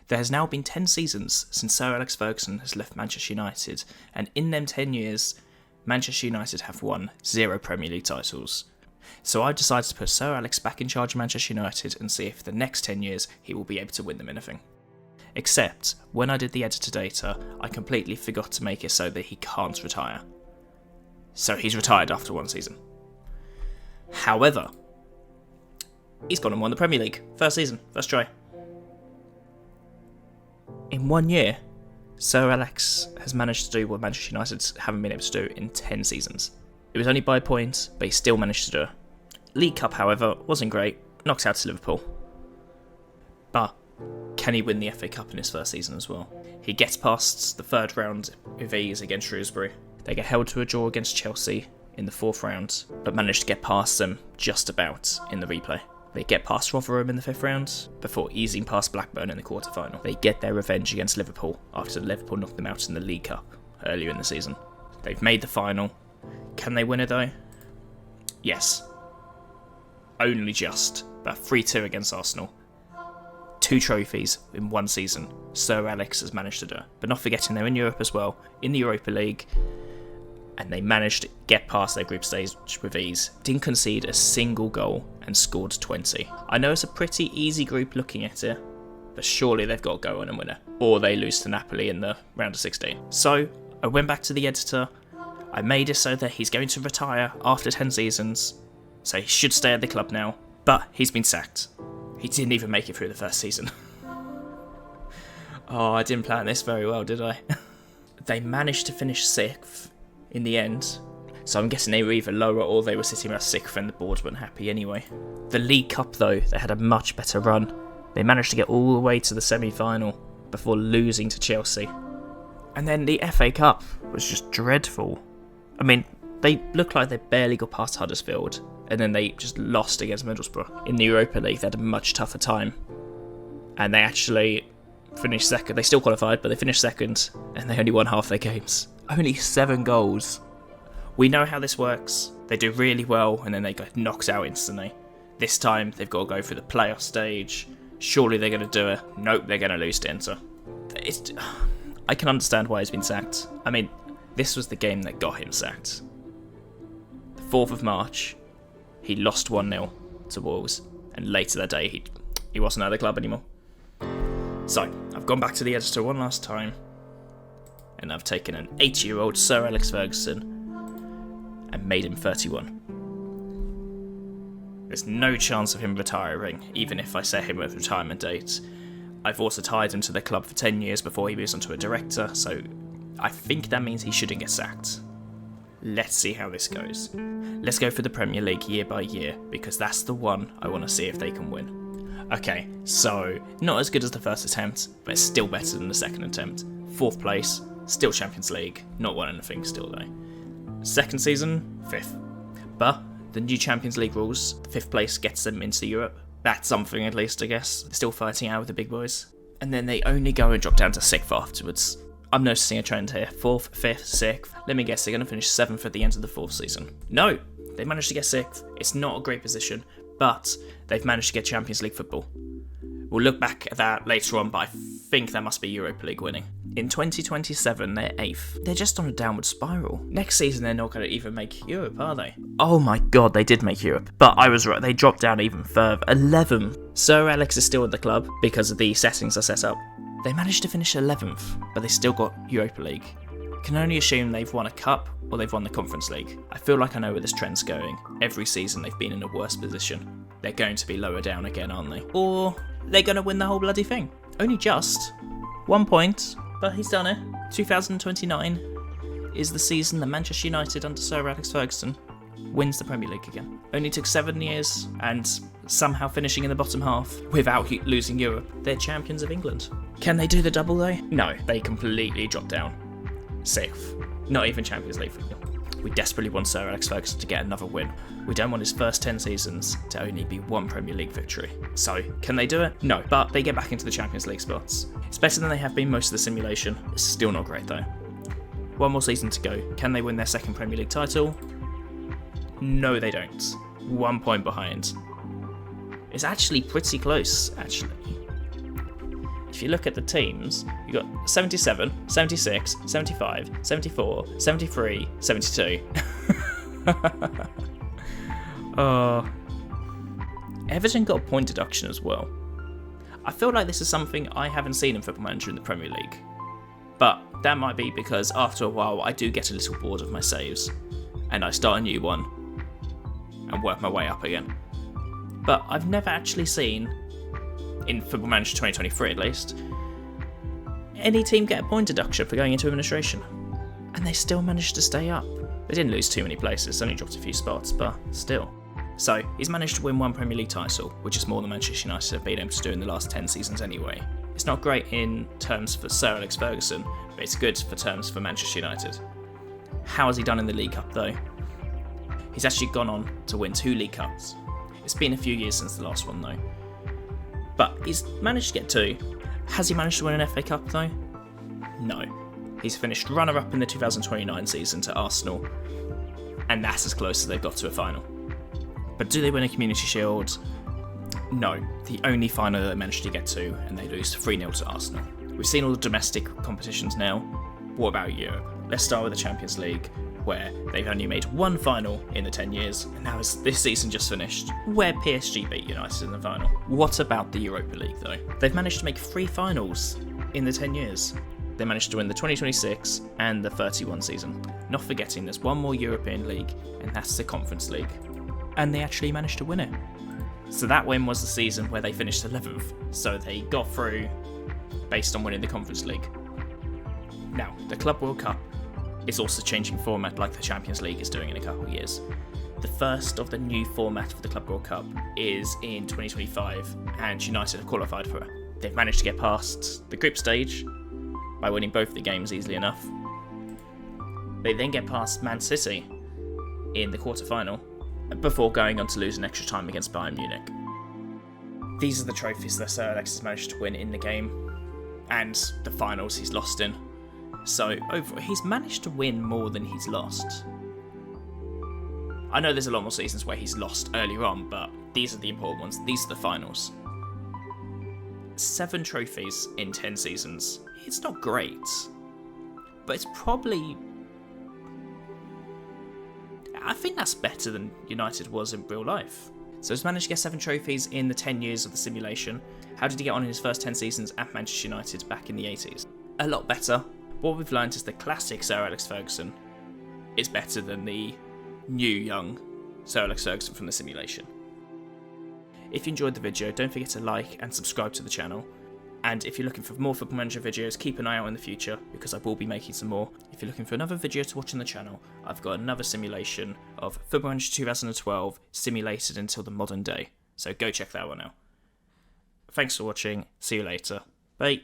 There has now been 10 seasons since Sir Alex Ferguson has left Manchester United, and in them 10 years, Manchester United have won 0 Premier League titles. So I decided to put Sir Alex back in charge of Manchester United and see if the next 10 years he will be able to win them anything. Except, when I did the editor data, I completely forgot to make it so that he can't retire. So he's retired after 1 season. However, he's gone and won the Premier League. First season, first try. In 1 year, Sir Alex has managed to do what Manchester United haven't been able to do in 10 seasons. It was only by points, but he still managed to do it. League Cup, however, wasn't great. Knocks out to Liverpool. But can he win the FA Cup in his first season as well? He gets past the 3rd round with ease against Shrewsbury. They get held to a draw against Chelsea in the 4th round, but managed to get past them just about in the replay. They get past Rotherham in the 5th round before easing past Blackburn in the quarter-final. They get their revenge against Liverpool after Liverpool knocked them out in the League Cup earlier in the season. They've made the final. Can they win it though? Yes. Only just, but 3-2 against Arsenal. 2 trophies in 1 season. Sir Alex has managed to do it. But not forgetting they're in Europe as well, in the Europa League, and they managed to get past their group stage with ease. Didn't concede a single goal and scored 20. I know it's a pretty easy group looking at it, but surely they've got to go on and win it, or they lose to Napoli in the round of 16. So I went back to the editor. I made it so that he's going to retire after 10 seasons, so he should stay at the club now, but he's been sacked. He didn't even make it through the first season. Oh, I didn't plan this very well, did I? They managed to finish 6th in the end, so I'm guessing they were either lower or they were sitting around 6th and the board weren't happy anyway. The League Cup though, they had a much better run. They managed to get all the way to the semi-final before losing to Chelsea. And then the FA Cup was just dreadful. I mean, they looked like they barely got past Huddersfield, and then they just lost against Middlesbrough. In the Europa League, they had a much tougher time, and they actually finished 2nd. They still qualified, but they finished 2nd, and they only won half their games. Only 7 goals. We know how this works. They do really well, and then they get knocked out instantly. This time, they've got to go through the playoff stage. Surely they're going to do it. Nope, they're going to lose to Inter. I can understand why he's been sacked. I mean, this was the game that got him sacked. The 4th of March, he lost 1-0 to Wolves, and later that day, he wasn't at the club anymore. So, I've gone back to the editor one last time, and I've taken an 80-year-old Sir Alex Ferguson and made him 31. There's no chance of him retiring, even if I set him a retirement date. I've also tied him to the club for 10 years before he moves on to a director, so I think that means he shouldn't get sacked. Let's see how this goes. Let's go for the Premier League year by year, because that's the one I want to see if they can win. Okay, so not as good as the first attempt, but it's still better than the second attempt. 4th place, still Champions League, not won anything still though. Second season, 5th. But the new Champions League rules, 5th place gets them into Europe. That's something at least, I guess. They're still fighting out with the big boys. And then they only go and drop down to 6th afterwards. I'm noticing a trend here. 4th, 5th, 6th. Let me guess, they're going to finish 7th at the end of the 4th season. No! They managed to get 6th. It's not a great position, but they've managed to get Champions League football. We'll look back at that later on, but I think that must be Europa League winning. In 2027, they're 8th. They're just on a downward spiral. Next season, they're not going to even make Europe, are they? Oh my god, they did make Europe. But I was right, they dropped down even further. 11th. Sir Alex is still at the club because of the settings are set up. They managed to finish 11th, but they still got Europa League. Can only assume they've won a cup or they've won the Conference League. I feel like I know where this trend's going. Every season they've been in a worse position. They're going to be lower down again, aren't they? Or they're going to win the whole bloody thing. Only just. 1 point, but he's done it. 2029 is the season that Manchester United under Sir Alex Ferguson wins the Premier League again. Only took 7 years, and somehow finishing in the bottom half without losing Europe. They're champions of England. Can they do the double though? No, they completely dropped down. 6th. Not even Champions League football. We desperately want Sir Alex Ferguson to get another win. We don't want his first 10 seasons to only be 1 Premier League victory. So, can they do it? No, but they get back into the Champions League spots. It's better than they have been most of the simulation. It's still not great though. 1 more season to go. Can they win their 2nd Premier League title? No, they don't. 1 point behind. It's actually pretty close, actually. if you look at the teams, you've got 77, 76, 75, 74, 73, 72. Everton got a point deduction as well. I feel like this is something I haven't seen in Football Manager in the Premier League. But that might be because after a while I do get a little bored of my saves, and I start a new one and work my way up again. But I've never actually seen, in Football Manager 2023 at least, any team get a point deduction for going into administration. And they still managed to stay up. They didn't lose too many places, only dropped a few spots, but still. So, he's managed to win one Premier League title, which is more than Manchester United have been able to do in the last 10 seasons anyway. It's not great in terms for Sir Alex Ferguson, but it's good for terms for Manchester United. How has he done in the League Cup though? He's actually gone on to win 2 League Cups. It's been a few years since the last one though. But he's managed to get 2. Has he managed to win an FA Cup though? No. He's finished runner-up in the 2029 season to Arsenal, and that's as close as they've got to a final. But do they win a Community Shield? No. The only final they managed to get to, and they lose 3-0 to Arsenal. We've seen all the domestic competitions now. What about Europe? Let's start with the Champions League, where they've only made 1 final in the 10 years, and now this season just finished, where PSG beat United in the final. What about the Europa League though? They've managed to make 3 finals in the 10 years. They managed to win the 2026 and the 31 season. Not forgetting there's one more European League, and that's the Conference League. And they actually managed to win it. So that win was the season where they finished 11th, so they got through based on winning the Conference League. Now, the Club World Cup is also changing format like the Champions League is doing in a couple of years. The first of the new format for the Club World Cup is in 2025, and United have qualified for it. They've managed to get past the group stage by winning both the games easily enough. They then get past Man City in the quarter-final, before going on to lose in extra time against Bayern Munich. These are the trophies that Sir Alex has managed to win in the game, and the finals he's lost in. So overall, he's managed to win more than he's lost. I know there's a lot more seasons where he's lost earlier on, but these are the important ones. These are the finals. 7 trophies in 10 seasons. It's not great, but it's probably... I think that's better than United was in real life. So he's managed to get 7 trophies in the 10 years of the simulation. How did he get on in his first 10 seasons at Manchester United back in the 80s? A lot better. What we've learned is the classic Sir Alex Ferguson is better than the new young Sir Alex Ferguson from the simulation. If you enjoyed the video, don't forget to like and subscribe to the channel. And if you're looking for more Football Manager videos, keep an eye out in the future, because I will be making some more. If you're looking for another video to watch on the channel, I've got another simulation of Football Manager 2012 simulated until the modern day. So go check that one out. Thanks for watching, see you later. Bye.